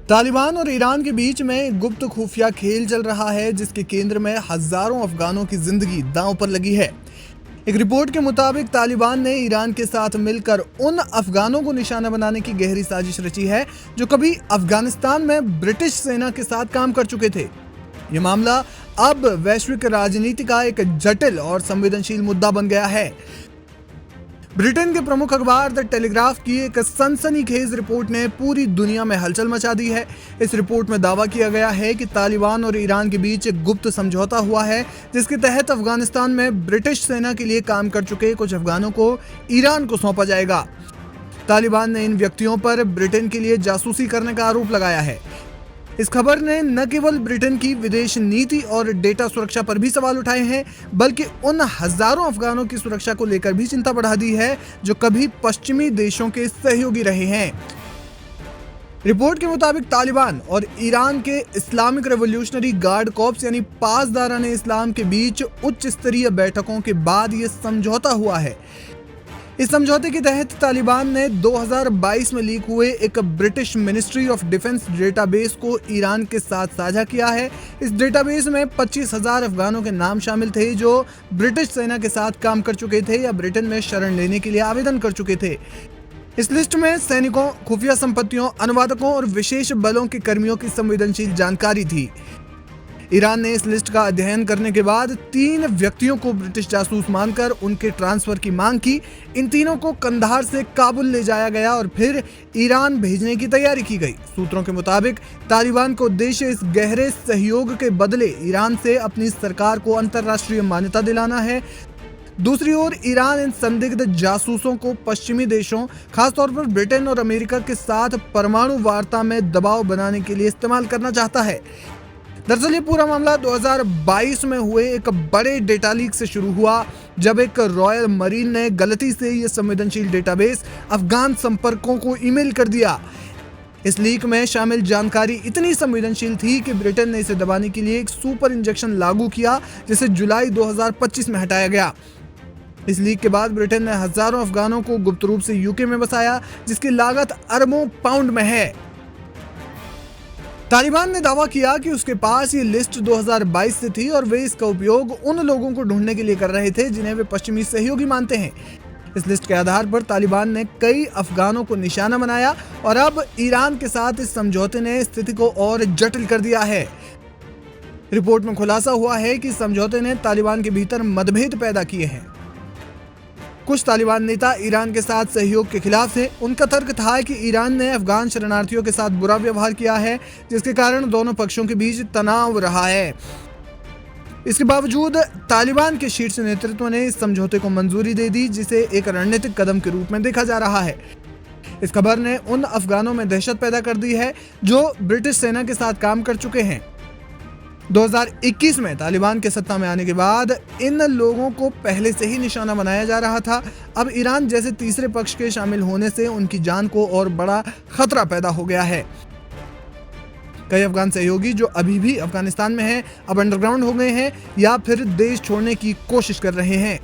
तालिबान और ईरान के बीच में गुप्त खुफिया खेल चल रहा है, जिसके केंद्र में हजारों अफगानों की जिंदगी दांव पर लगी है। एक रिपोर्ट के मुताबिक तालिबान ने ईरान के साथ मिलकर उन अफगानों को निशाना बनाने की गहरी साजिश रची है जो कभी अफगानिस्तान में ब्रिटिश सेना के साथ काम कर चुके थे। यह मामला अब वैश्विक राजनीति का एक जटिल और संवेदनशील मुद्दा बन गया है। ब्रिटेन के प्रमुख अखबार द टेलीग्राफ की एक सनसनीखेज रिपोर्ट ने पूरी दुनिया में हलचल मचा दी है। इस रिपोर्ट में दावा किया गया है कि तालिबान और ईरान के बीच एक गुप्त समझौता हुआ है, जिसके तहत अफगानिस्तान में ब्रिटिश सेना के लिए काम कर चुके कुछ अफगानों को ईरान को सौंपा जाएगा। तालिबान ने इन व्यक्तियों पर ब्रिटेन के लिए जासूसी करने का आरोप लगाया है। इस खबर ने न केवल ब्रिटेन की विदेश नीति और डेटा सुरक्षा पर भी सवाल उठाए हैं, बल्कि उन हजारों अफगानों की सुरक्षा को लेकर भी चिंता बढ़ा दी है जो कभी पश्चिमी देशों के सहयोगी रहे हैं। रिपोर्ट के मुताबिक तालिबान और ईरान के इस्लामिक रेवोल्यूशनरी गार्ड कॉर्प्स यानी पासदारान इस्लाम के बीच उच्च स्तरीय बैठकों के बाद यह समझौता हुआ है। इस समझौते के तहत तालिबान ने 2022 में लीक हुए एक British ministry of defence database को ईरान के साथ साझा किया है। इस डेटाबेस में 25,000 अफगानों के नाम शामिल थे जो ब्रिटिश सेना के साथ काम कर चुके थे या ब्रिटेन में शरण लेने के लिए आवेदन कर चुके थे। इस लिस्ट में सैनिकों, खुफिया संपत्तियों, अनुवादकों और विशेष बलों के कर्मियों की संवेदनशील जानकारी थी। ईरान ने इस लिस्ट का अध्ययन करने के बाद 3 व्यक्तियों को ब्रिटिश जासूस मानकर उनके ट्रांसफर की मांग की। इन तीनों को कंधार से काबुल ले जाया गया और फिर ईरान भेजने की तैयारी की गई। सूत्रों के मुताबिक तालिबान का उद्देश्य इस गहरे सहयोग के बदले ईरान से अपनी सरकार को अंतर्राष्ट्रीय मान्यता दिलाना है। दूसरी ओर ईरान इन संदिग्ध जासूसों को पश्चिमी देशों, खासतौर पर ब्रिटेन और अमेरिका के साथ परमाणु वार्ता में दबाव बनाने के लिए इस्तेमाल करना चाहता है। दरअसल ये पूरा मामला 2022 में हुए एक बड़े डेटा लीक से शुरू हुआ, जब एक रॉयल मरीन ने गलती से यह संवेदनशील डेटाबेस अफगान संपर्कों को ईमेल कर दिया। इस लीक में शामिल जानकारी इतनी संवेदनशील थी कि ब्रिटेन ने इसे दबाने के लिए एक सुपर इंजेक्शन लागू किया, जिसे जुलाई 2025 में हटाया गया। इस लीक के बाद ब्रिटेन ने हजारों अफगानों को गुप्त रूप से यूके में बसाया, जिसकी लागत अरबों पाउंड में है। तालिबान ने दावा किया कि उसके पास ये लिस्ट 2022 से थी और वे इसका उपयोग उन लोगों को ढूंढने के लिए कर रहे थे जिन्हें वे पश्चिमी सहयोगी मानते हैं। इस लिस्ट के आधार पर तालिबान ने कई अफगानों को निशाना बनाया और अब ईरान के साथ इस समझौते ने स्थिति को और जटिल कर दिया है। रिपोर्ट में खुलासा हुआ है कि समझौते ने तालिबान के भीतर मतभेद पैदा किए हैं। कुछ तालिबान नेता ईरान के साथ सहयोग के खिलाफ थे। उनका तर्क था कि ईरान ने अफगान शरणार्थियों के साथ बुरा व्यवहार किया है, जिसके कारण दोनों पक्षों के बीच तनाव रहा है। इसके बावजूद तालिबान के शीर्ष नेतृत्व ने इस समझौते को मंजूरी दे दी, जिसे एक रणनीतिक कदम के रूप में देखा जा रहा है। इस खबर ने उन अफगानों में दहशत पैदा कर दी है जो ब्रिटिश सेना के साथ काम कर चुके हैं। 2021 में तालिबान के सत्ता में आने के बाद इन लोगों को पहले से ही निशाना बनाया जा रहा था। अब ईरान जैसे तीसरे पक्ष के शामिल होने से उनकी जान को और बड़ा खतरा पैदा हो गया है। कई अफगान सहयोगी जो अभी भी अफगानिस्तान में हैं, अब अंडरग्राउंड हो गए हैं या फिर देश छोड़ने की कोशिश कर रहे हैं।